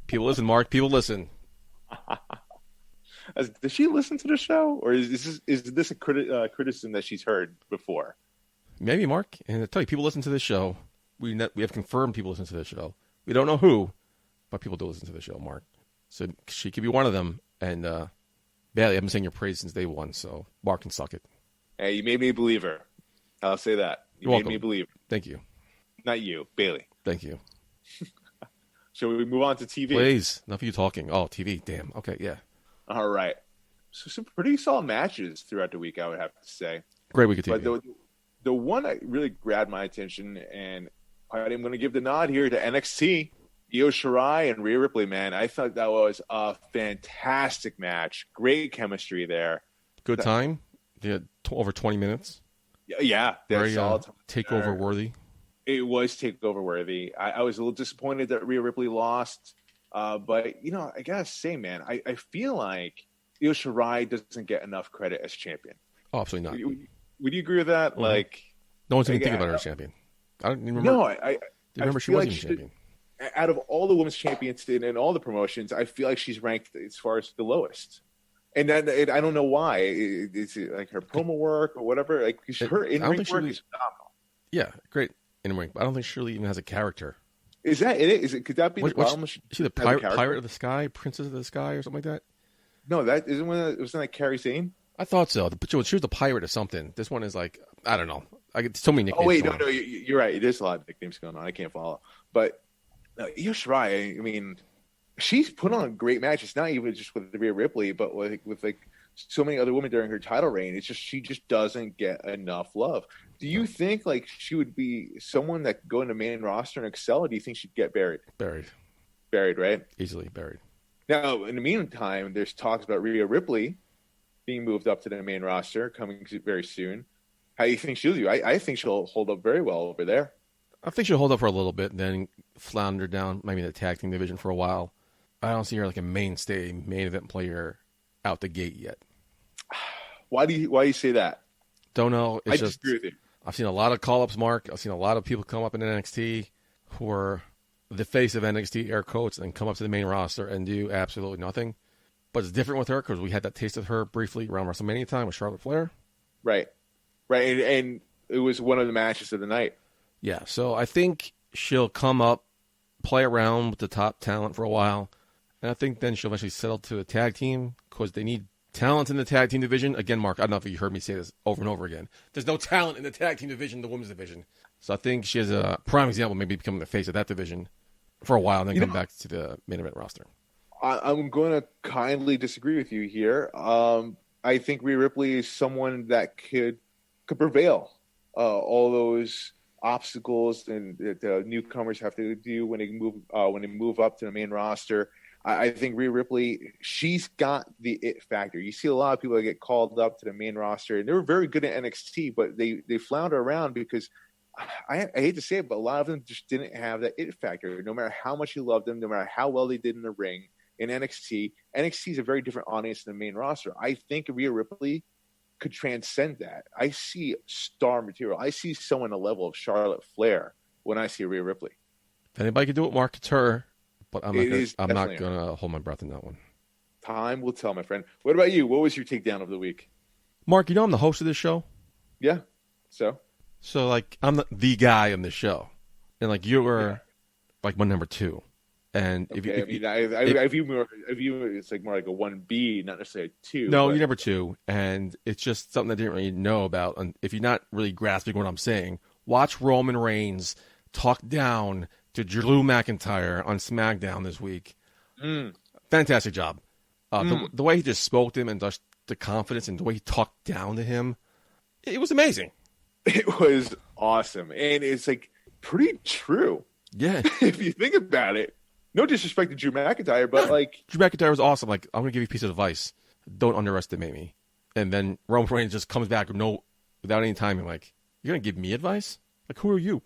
People listen, Mark. People listen. Does she listen to the show, or is this a criticism that she's heard before? Maybe, Mark. And I tell you, people listen to this show. We have confirmed people listen to this show. We don't know who, but people do listen to the show, Mark. So she could be one of them. And Bayley, I've been saying your praise since day one, so Mark can suck it. Hey, you made me a believer. I'll say that. You made me a believer. Thank you. Not you, Bayley. Thank you. Shall we move on to TV? Please. Enough of you talking. Oh, TV. Damn. Okay, yeah. All right. So some pretty solid matches throughout the week, I would have to say. Great week of TV. But the one that really grabbed my attention, and I'm going to give the nod here to NXT. Io Shirai and Rhea Ripley, man. I thought that was a fantastic match. Great chemistry there. Good time. They had over 20 minutes. Yeah. Very takeover worthy. It was takeover worthy. I was a little disappointed that Rhea Ripley lost. But, I got to say, man, I feel like Io Shirai doesn't get enough credit as champion. Oh, absolutely not. Would you agree with that? Mm-hmm. Like, no one's even thinking about her as champion. I don't even remember. No, I remember she wasn't even champion. Out of all the women's champions in all the promotions, I feel like she's ranked as far as the lowest. And then I don't know why. Is it like her promo work or whatever? Like her in-ring work is phenomenal. Yeah, great in-ring. But I don't think Shirley even has a character. Is that it? Is it? Could that be the problem? Is she the pirate of the sky, princess of the sky, or something like that? No, that isn't. Wasn't that Kairi Sane? I thought so. But she was the pirate of something. This one is like, I don't know. I get so many nicknames. Oh wait, no, you're right. There's a lot of nicknames going on. I can't follow. But Io Shirai, I mean, she's put on a great match. It's not even just with Rhea Ripley, but with so many other women during her title reign. It's just she just doesn't get enough love. Do you think like she would be someone that could go in the main roster and excel? Or do you think she'd get buried? Buried, right? Easily buried. Now, in the meantime, there's talks about Rhea Ripley being moved up to the main roster coming very soon. How do you think she'll do? I think she'll hold up very well over there. I think she'll hold up for a little bit and then flounder down maybe in the tag team division for a while. I don't see her like a mainstay, main event player out the gate yet. Why do you say that? Don't know. It's I disagree with you. I've seen a lot of call-ups, Mark. I've seen a lot of people come up in NXT who are the face of NXT, air quotes, and come up to the main roster and do absolutely nothing. But it's different with her because we had that taste of her briefly around WrestleMania time with Charlotte Flair. Right. And it was one of the matches of the night. Yeah, so I think she'll come up, play around with the top talent for a while, and I think then she'll eventually settle to a tag team because they need talent in the tag team division. Again, Mark, I don't know if you heard me say this over and over again. There's no talent in the tag team division, the women's division. So I think she has a prime example, maybe becoming the face of that division for a while and then come back to the main event roster. I'm going to kindly disagree with you here. I think Rhea Ripley is someone that could prevail all those obstacles and that the newcomers have to do when they move up to the main roster. I think Rhea Ripley, she's got the it factor. You see a lot of people that get called up to the main roster, and they were very good at NXT, but they flounder around because I hate to say it, but a lot of them just didn't have that it factor. No matter how much you loved them, no matter how well they did in the ring in NXT is a very different audience than the main roster. I think Rhea Ripley could transcend that. I see star material. I see someone a level of Charlotte Flair when I see Rhea Ripley. If anybody can do it, Mark, it's her. But I'm not going to hold my breath in that one. Time will tell, my friend. What about you? What was your takedown of the week? Mark, I'm the host of this show. Yeah. So like, I'm the guy on this show. And like, you were like my number two. And I view it's like more like a 1B, not necessarily a 2. No, you're number 2, and it's just something I didn't really know about. And if you're not really grasping what I'm saying, watch Roman Reigns talk down to Drew McIntyre on SmackDown this week. Fantastic job. The way he just spoke to him and just the confidence and the way he talked down to him, it was amazing. It was awesome, and it's like pretty true. Yeah, if you think about it. No disrespect to Drew McIntyre, but like Drew McIntyre was awesome. Like, I'm gonna give you a piece of advice: don't underestimate me. And then Roman Reigns just comes back without any timing. Like, you're gonna give me advice? Like, who are you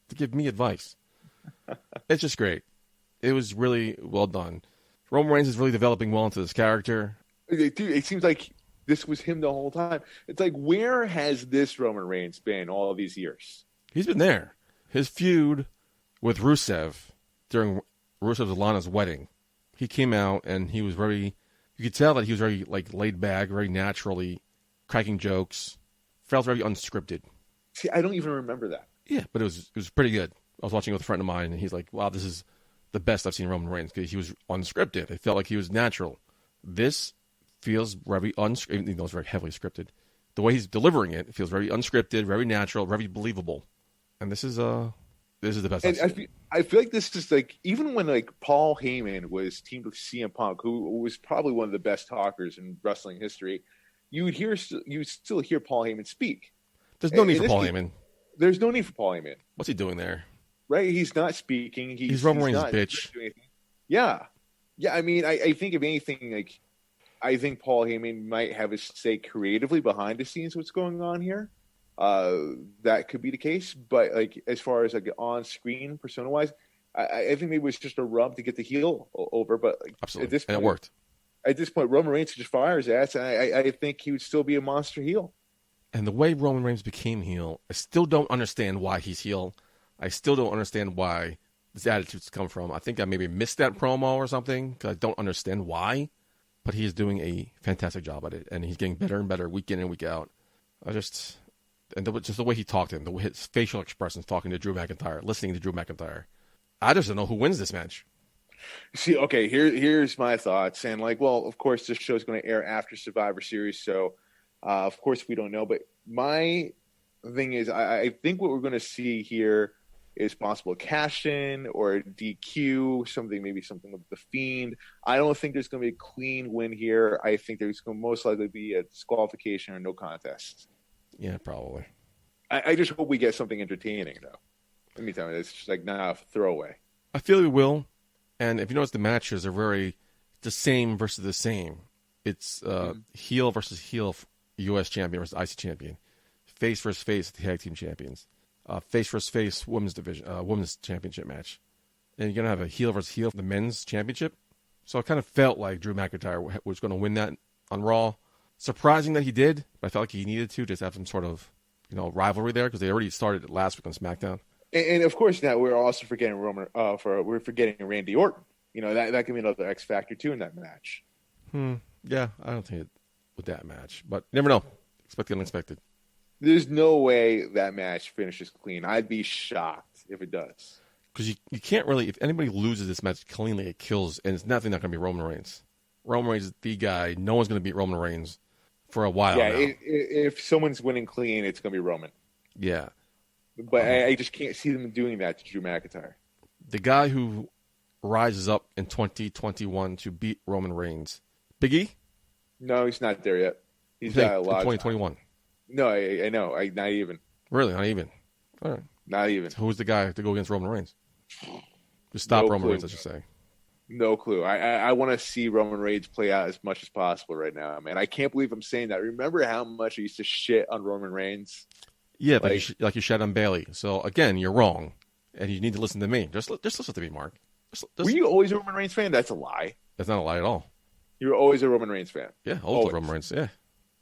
to give me advice? It's just great. It was really well done. Roman Reigns is really developing well into this character. Dude, it seems like this was him the whole time. It's like, where has this Roman Reigns been all these years? He's been there. His feud with Rusev during Rusev's Lana's wedding, he came out and he was you could tell that he was very like laid back, very naturally cracking jokes, felt very unscripted. See, I don't even remember that. Yeah, but it was pretty good. I was watching it with a friend of mine and he's like, wow, this is the best I've seen Roman Reigns because he was unscripted. It felt like he was natural. This feels very unscripted, even though it's very heavily scripted. The way he's delivering it feels very unscripted, very natural, very believable. And this is the best. And I feel like this is like, even when like Paul Heyman was teamed with CM Punk, who was probably one of the best talkers in wrestling history, you would still hear Paul Heyman speak. There's no need for Paul Heyman. There's no need for Paul Heyman. What's he doing there? right? He's not speaking. He's Roman Reigns' not bitch. doing anything. Yeah. I mean, I think if anything, like, I think Paul Heyman might have his say creatively behind the scenes what's going on here. That could be the case, but like as far as like on screen persona wise, I think maybe it was just a rub to get the heel over. But like, Absolutely, at this point, and it worked. At this point, Roman Reigns just fires ass, and I think he would still be a monster heel. And the way Roman Reigns became heel, I still don't understand why he's heel. I still don't understand why this attitude's come from. I think I maybe missed that promo or something because I don't understand why. But he is doing a fantastic job at it, and he's getting better and better week in and week out. Just the way he talked to him, his facial expressions, talking to Drew McIntyre, listening to Drew McIntyre. I just don't know who wins this match. See, okay, here's my thoughts, and like, well, of course, this show is going to air after Survivor Series, so of course we don't know. But my thing is, I think what we're going to see here is possible cash in or DQ, maybe something with the Fiend. I don't think there's going to be a clean win here. I think there's going to most likely be a disqualification or no contest. Yeah, probably. I just hope we get something entertaining, though. Let me tell you, it's just like, nah, throwaway. I feel we will. And if you notice, the matches are very the same versus the same. It's heel versus heel, U.S. champion versus IC champion. Face versus face, tag team champions. Face versus face, women's division, women's championship match. And you're going to have a heel versus heel for the men's championship. So I kind of felt like Drew McIntyre was going to win that on Raw. Surprising that he did, but I felt like he needed to just have some sort of, rivalry there because they already started it last week on SmackDown. And of course, now we're also forgetting we're forgetting Randy Orton. That could be another X factor too in that match. Yeah, I don't think it with that match, but you never know. Expect the unexpected. There's no way that match finishes clean. I'd be shocked if it does. Because you can't really, if anybody loses this match cleanly, it kills, and it's definitely not going to be Roman Reigns. Roman Reigns is the guy. No one's going to beat Roman Reigns for a while now. If someone's winning clean, it's going to be Roman. Yeah. But I just can't see them doing that to Drew McIntyre. The guy who rises up in 2021 to beat Roman Reigns, Big E? No, he's not there yet. He's got a lot. 2021. No, I know. Not even. Really, not even. All right. Not even. So who's the guy to go against Roman Reigns? To stop Roman Reigns, I should say. No clue. I want to see Roman Reigns play out as much as possible right now, man. I can't believe I'm saying that. Remember how much I used to shit on Roman Reigns? Yeah, like you shat on Bailey. So again, you're wrong, and you need to listen to me. Just listen to me, Mark. Were you always a Roman Reigns fan? That's a lie. That's not a lie at all. You were always a Roman Reigns fan. Yeah, always Roman Reigns. Yeah,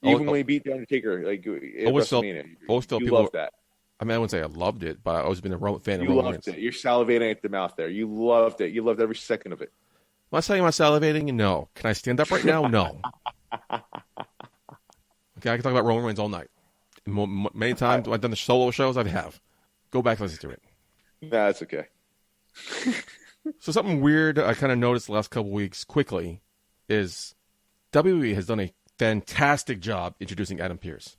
even when he beat the Undertaker, like always felt you people loved that. I mean, I wouldn't say I loved it, but I've always been a fan of You Roman loved Reigns. it. You're salivating at the mouth there. You loved it. You loved every second of it. Am I telling you I'm salivating? No. Can I stand up right now? No. Okay, I can talk about Roman Reigns all night. Many times I've done the solo shows, I have. Go back and listen to it. Nah, that's okay. So something weird I kind of noticed the last couple weeks quickly is WWE has done a fantastic job introducing Adam Pearce.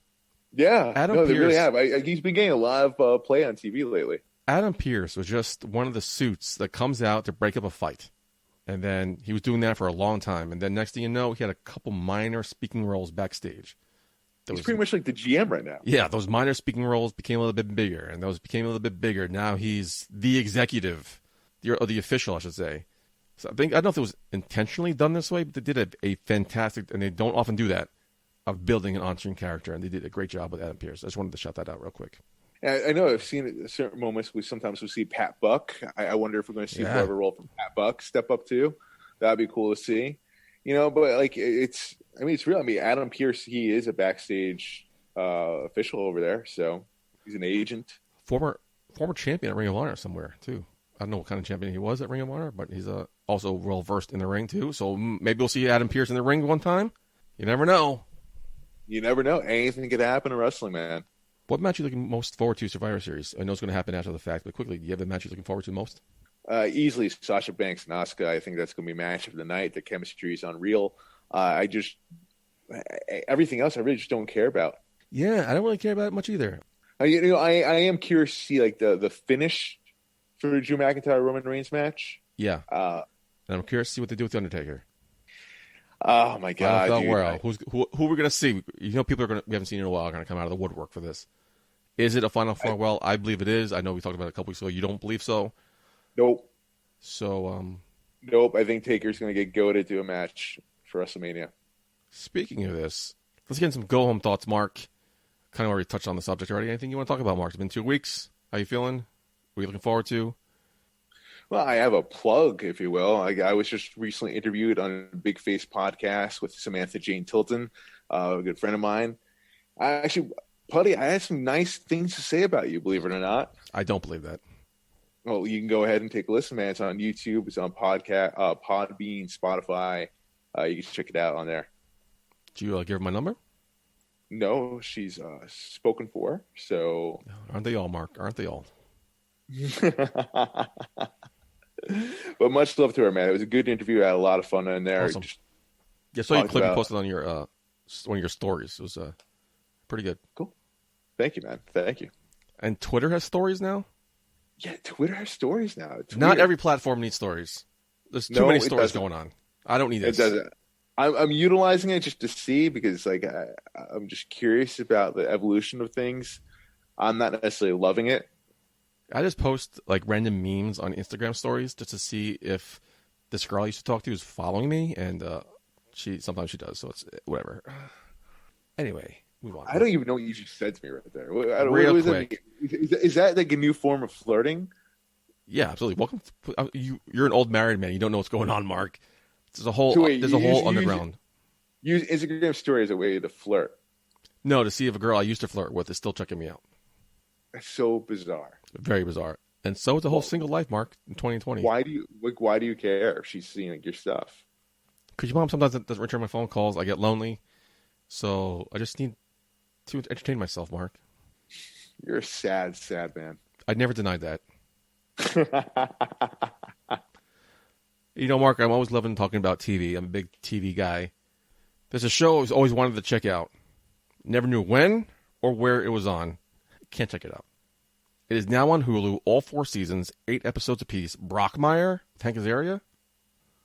Yeah, Adam they really Pearce- have. He's been getting a lot of play on TV lately. Adam Pearce was just one of the suits that comes out to break up a fight. And then he was doing that for a long time. And then next thing you know, he had a couple minor speaking roles backstage. He's pretty much like the GM right now. Yeah, those minor speaking roles became a little bit bigger, and those became a little bit bigger. Now he's the executive, or the official, I should say. So I don't know if it was intentionally done this way, but they did a fantastic, and they don't often do that, of building an on-screen character, and they did a great job with Adam Pearce. I just wanted to shout that out real quick. I know I've seen it at certain moments. Sometimes we see Pat Buck. I wonder if we're going to see more of a role from Pat Buck step up too. That'd be cool to see. But like it's real. I mean, Adam Pearce, he is a backstage official over there, so he's an agent. Former champion at Ring of Honor somewhere too. I don't know what kind of champion he was at Ring of Honor, but he's also well versed in the ring too. So maybe we'll see Adam Pearce in the ring one time. You never know. You never know. Anything could happen in wrestling, man. What match are you looking most forward to Survivor Series? I know it's going to happen after the fact, but quickly, do you have the match you're looking forward to most? Easily Sasha Banks and Asuka. I think that's going to be match of the night. The chemistry is unreal. Everything else I really just don't care about. Yeah, I don't really care about it much either. I am curious to see like the finish for the Drew McIntyre Roman Reigns match. Yeah, and I'm curious to see what they do with the Undertaker. Oh my God! Who we're gonna see? People we haven't seen in a while are gonna come out of the woodwork for this. Is it a final farewell? I believe it is. I know we talked about it a couple weeks ago. You don't believe so? Nope. So, Nope. I think Taker's going to get goaded to a match for WrestleMania. Speaking of this, let's get in some go-home thoughts, Mark. Kind of already touched on the subject already. Anything you want to talk about, Mark? It's been 2 weeks. How you feeling? What are you looking forward to? Well, I have a plug, if you will. I was just recently interviewed on a Big Face podcast with Samantha Jane Tilton, a good friend of mine. Putty, I had some nice things to say about you, believe it or not. I don't believe that. Well, you can go ahead and take a listen, man. It's on YouTube. It's on podcast, Podbean, Spotify. You can check it out on there. Do you give her my number? No, she's spoken for. So aren't they all, Mark? Aren't they all? But much love to her, man. It was a good interview. I had a lot of fun in there. Awesome. Yeah, so you clip you posted on your one of your stories. It was pretty good. Cool. Thank you, man. Thank you. And Twitter has stories now? Yeah, Twitter has stories now. Not every platform needs stories. There's too many stories going on. I don't need this. It doesn't. I'm utilizing it just to see because, like, I'm just curious about the evolution of things. I'm not necessarily loving it. I just post like random memes on Instagram stories just to see if this girl I used to talk to is following me, and sometimes she does, so it's whatever. Anyway, move on. I don't even know what you just said to me right there. Real quick. Is that like a new form of flirting? Yeah, absolutely. Welcome. You're an old married man. You don't know what's going on, Mark. There's a whole underground. Use Instagram story as a way to flirt. No, to see if a girl I used to flirt with is still checking me out. That's so bizarre. Very bizarre. And so is the whole single life, Mark, in 2020. Why do you care if she's seeing your stuff? Because your mom sometimes doesn't return my phone calls. I get lonely. So I just need to entertain myself, Mark. You're a sad, sad man. I never denied that. You know, Mark, I'm always loving talking about TV. I'm a big TV guy. There's a show I was always wanted to check out. Never knew when or where it was on. Can't check it out. It is now on Hulu, all 4 seasons, 8 episodes apiece. Brockmire, Hank Azaria.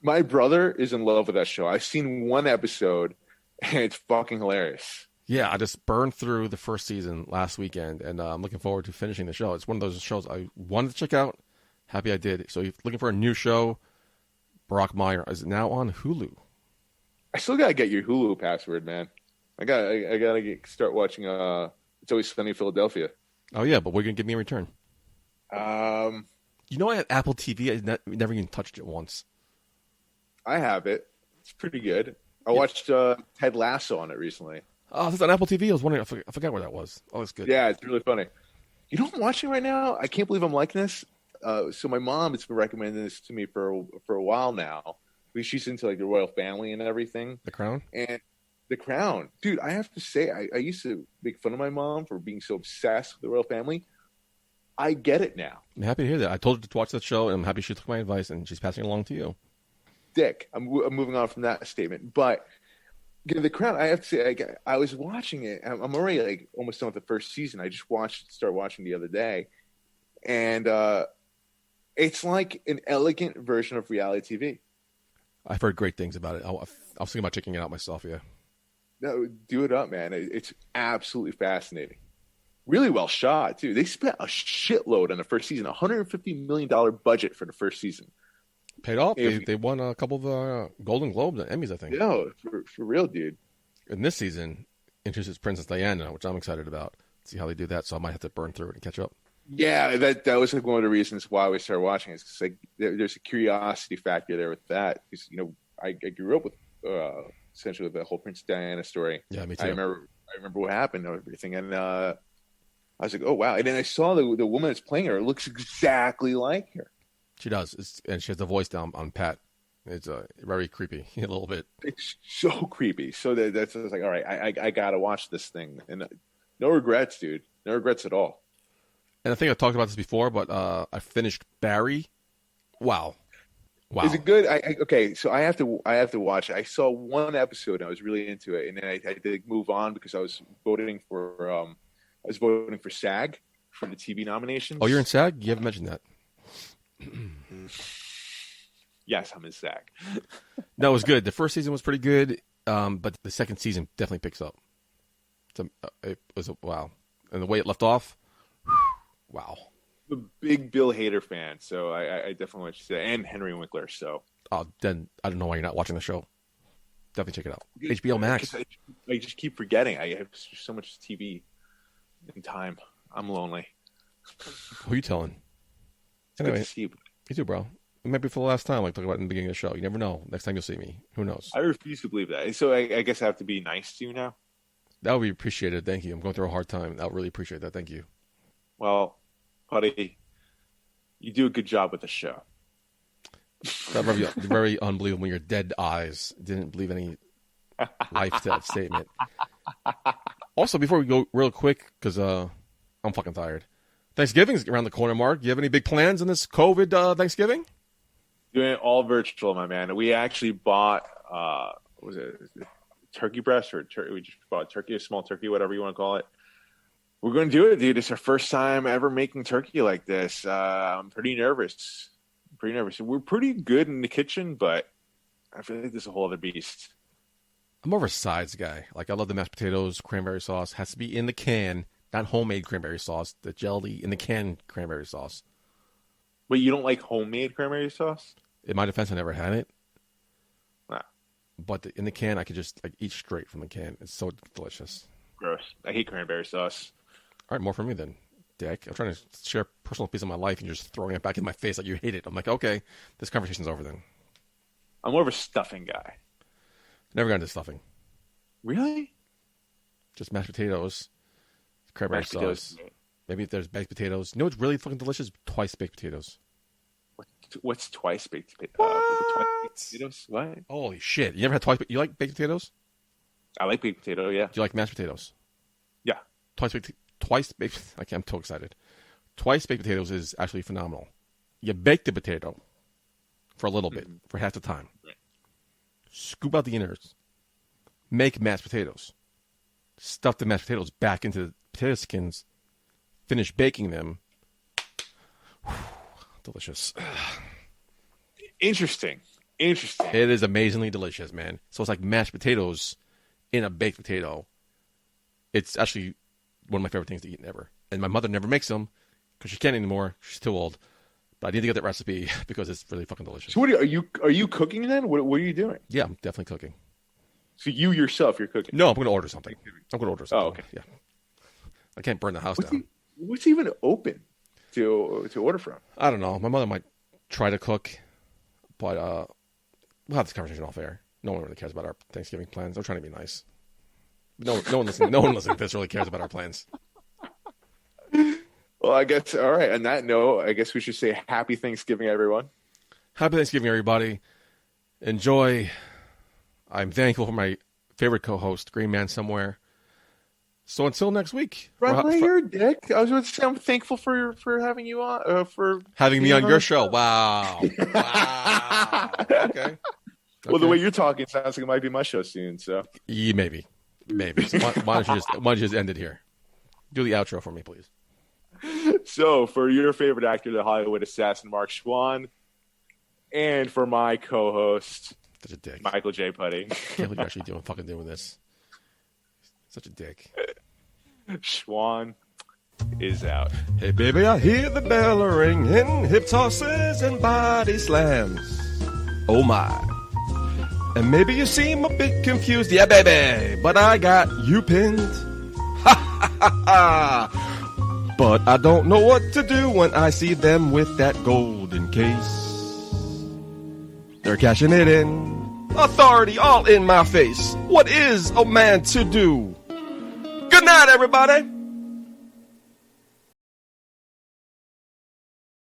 My brother is in love with that show. I've seen 1 episode, and it's fucking hilarious. Yeah, I just burned through the first season last weekend, and I'm looking forward to finishing the show. It's one of those shows I wanted to check out. Happy I did. So if you're looking for a new show, Brockmire is now on Hulu. I still gotta get your Hulu password, man. I gotta start watching. It's Always Sunny in Philadelphia. Oh yeah, but what are you gonna give me in return? You know, I have Apple TV. I never even touched it once. I have it. It's pretty good. I watched Ted Lasso on it recently. Oh, that's on Apple TV. I was wondering. I forgot where that was. Oh, that's good. Yeah, it's really funny. You know what I'm watching right now? I can't believe I'm liking this. So my mom has been recommending this to me for a while now. Because she's into like the royal family and everything. The Crown? And The Crown. Dude, I have to say, I used to make fun of my mom for being so obsessed with the royal family. I get it now. I'm happy to hear that. I told her to watch that show, and I'm happy she took my advice, and she's passing it along to you. Dick. I'm moving on from that statement. But The Crown, I have to say, I was watching it. I'm already like almost done with the first season. I just started watching the other day. And it's like an elegant version of reality TV. I've heard great things about it. I was thinking about checking it out myself, yeah. No, do it up, man. It's absolutely fascinating. Really well shot, too. They spent a shitload on the first season, $150 million budget for the first season. Paid off. They won a couple of Golden Globes and Emmys, I think. Yeah, for real, dude. And this season introduces Princess Diana, which I'm excited about. See how they do that, so I might have to burn through it and catch up. Yeah, that was like one of the reasons why we started watching it. It's like there's a curiosity factor there with that. Because, you know, I grew up with essentially the whole Princess Diana story. Yeah, me too. I remember what happened and everything. And I was like, oh, wow. And then I saw the woman that's playing her. It looks exactly like her. She does. And she has the voice down on pat. It's very creepy, a little bit. It's so creepy. So that's like, all right, I got to watch this thing. And no regrets, dude. No regrets at all. And I think I talked about this before, but I finished Barry. Wow. Is it good? Okay, so I have to watch it. I saw 1 episode and I was really into it, and then I had to move on because I was voting for SAG for the TV nominations. Oh, you're in SAG? You haven't mentioned that. Yes, I'm in SAG. No, it was good. The first season was pretty good, but the second season definitely picks up. It was wow, and the way it left off, Wow. I'm a big Bill Hader fan, so I definitely want you to say, and Henry Winkler. So, Then I don't know why you're not watching the show. Definitely check it out. HBO Max. I just keep forgetting. I have so much TV and time. I'm lonely. Who are you telling? Anyway, Good to see you. me too, bro. It might be for the last time, like talking about in the beginning of the show. You never know. Next time you'll see me. Who knows? I refuse to believe that. So I guess I have to be nice to you now? That would be appreciated. Thank you. I'm going through a hard time. I would really appreciate that. Thank you. Well, Putty, you do a good job with the show. That very, very unbelievable. Your dead eyes didn't believe any life to that statement. Also, before we go real quick, because I'm fucking tired. Thanksgiving's around the corner, Mark. Do you have any big plans in this COVID Thanksgiving? Doing it all virtual, my man. We actually bought, what was it, turkey breast or we just bought turkey, a small turkey, whatever you want to call it. We're going to do it, dude. It's our first time ever making turkey like this. I'm pretty nervous. We're pretty good in the kitchen, but I feel like there's a whole other beast. I'm more of a sides guy. Like, I love the mashed potatoes, cranberry sauce. Has to be in the can, not homemade cranberry sauce. The jelly in the can cranberry sauce. Wait, you don't like homemade cranberry sauce? In my defense, I never had it. Nah. But in the can, I could just eat straight from the can. It's so delicious. Gross. I hate cranberry sauce. All right, more for me then, Dick. I'm trying to share a personal piece of my life and you're just throwing it back in my face like you hate it. I'm like, okay, this conversation's over then. I'm more of a stuffing guy. Never got into stuffing. Really? Just mashed potatoes, cranberry Mashed sauce. potatoes. Maybe if there's baked potatoes. You know what's really fucking delicious? Twice baked potatoes. What's twice baked potatoes? What? Holy shit. You never had twice baked? You like baked potatoes? I like baked potato, yeah. Do you like mashed potatoes? Yeah. Twice baked. I'm so excited. Twice baked potatoes is actually phenomenal. You bake the potato for a little bit, for half the time. Right. Scoop out the innards. Make mashed potatoes. Stuff the mashed potatoes back into the potato skins. Finish baking them. Delicious. Interesting. It is amazingly delicious, man. So it's like mashed potatoes in a baked potato. It's actually one of my favorite things to eat ever. And my mother never makes them because she can't anymore. She's too old. But I need to get that recipe because it's really fucking delicious. So what are you cooking then? What are you doing? Yeah, I'm definitely cooking. So you yourself, you're cooking? No, I'm going to order something. Oh, okay. Yeah. I can't burn the house down. What's even open to order from? I don't know. My mother might try to cook, but we'll have this conversation off air. No one really cares about our Thanksgiving plans. I'm trying to be nice. No one listening to this really cares about our plans. Well, I guess, all right. On that note, I guess we should say Happy Thanksgiving, everyone. Happy Thanksgiving, everybody. Enjoy. I'm thankful for my favorite co-host, Green Man Somewhere. So until next week. Right, you're a dick. I was going to say I'm thankful for having you on. For having me on your show. Wow. Wow. Okay. Well, the way you're talking sounds like it might be my show soon. So yeah, maybe. So why don't you just end it here? Do the outro for me, please. So, for your favorite actor, the Hollywood assassin, Mark Schwann, and for my co-host, such a dick, Michael J. Putty. Can't believe you're actually doing this. Such a dick. Schwann is out. Hey, baby, I hear the bell ringing, hip tosses and body slams. Oh, my. And maybe you seem a bit confused. Yeah, baby, but I got you pinned. Ha, ha, ha, ha. But I don't know what to do when I see them with that golden case. They're cashing it in. Authority all in my face. What is a man to do? Good night, everybody.